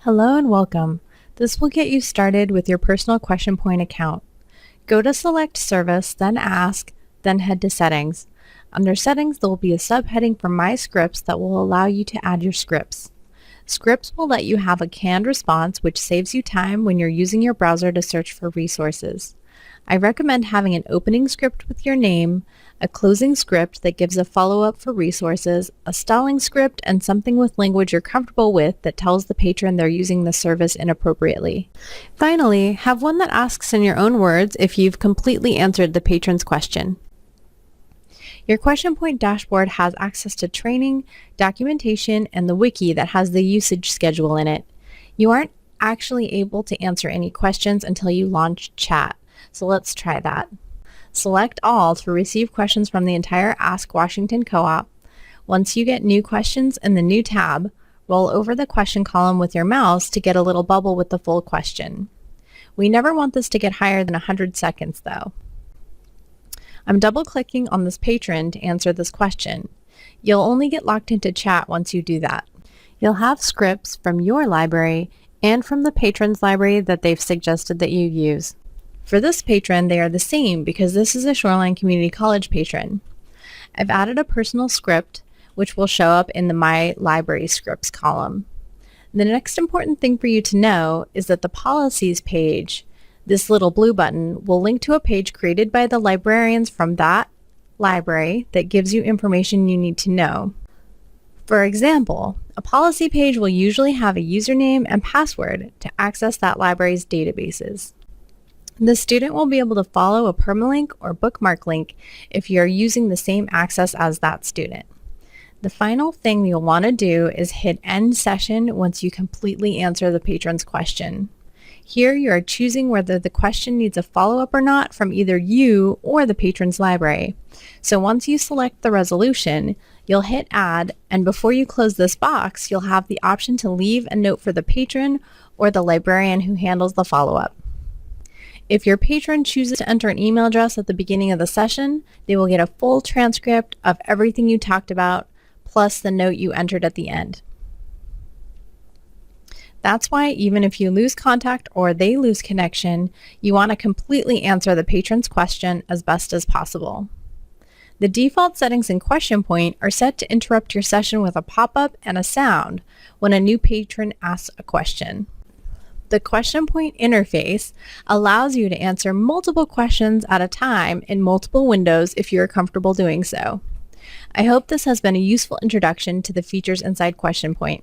Hello and welcome. This will get you started with your personal Question Point account. Go to Select Service, then Ask, then head to Settings. Under Settings, there will be a subheading for My Scripts that will allow you to add your scripts. Scripts will let you have a canned response, which saves you time when you're using your browser to search for resources. I recommend having an opening script with your name, a closing script that gives a follow-up for resources, a stalling script, and something with language you're comfortable with that tells the patron they're using the service inappropriately. Finally, have one that asks in your own words if you've completely answered the patron's question. Your Question Point dashboard has access to training, documentation, and the wiki that has the usage schedule in it. You aren't actually able to answer any questions until you launch chat. So let's try that. Select All to receive questions from the entire Ask Washington Co-op. Once you get new questions in the new tab, roll over the question column with your mouse to get a little bubble with the full question. We never want this to get higher than 100 seconds though. I'm double-clicking on this patron to answer this question. You'll only get locked into chat once you do that. You'll have scripts from your library and from the patron's library that they've suggested that you use. For this patron, they are the same because this is a Shoreline Community College patron. I've added a personal script, which will show up in the My Library Scripts column. The next important thing for you to know is that the Policies page, this little blue button, will link to a page created by the librarians from that library that gives you information you need to know. For example, a policy page will usually have a username and password to access that library's databases. The student will be able to follow a permalink or bookmark link if you're using the same access as that student. The final thing you'll want to do is hit End Session once you completely answer the patron's question. Here you are choosing whether the question needs a follow-up or not from either you or the patron's library. So once you select the resolution, you'll hit Add, and before you close this box, you'll have the option to leave a note for the patron or the librarian who handles the follow-up. If your patron chooses to enter an email address at the beginning of the session, they will get a full transcript of everything you talked about, plus the note you entered at the end. That's why even if you lose contact or they lose connection, you want to completely answer the patron's question as best as possible. The default settings in Question Point are set to interrupt your session with a pop-up and a sound when a new patron asks a question. The Question Point interface allows you to answer multiple questions at a time in multiple windows if you're comfortable doing so. I hope this has been a useful introduction to the features inside Question Point.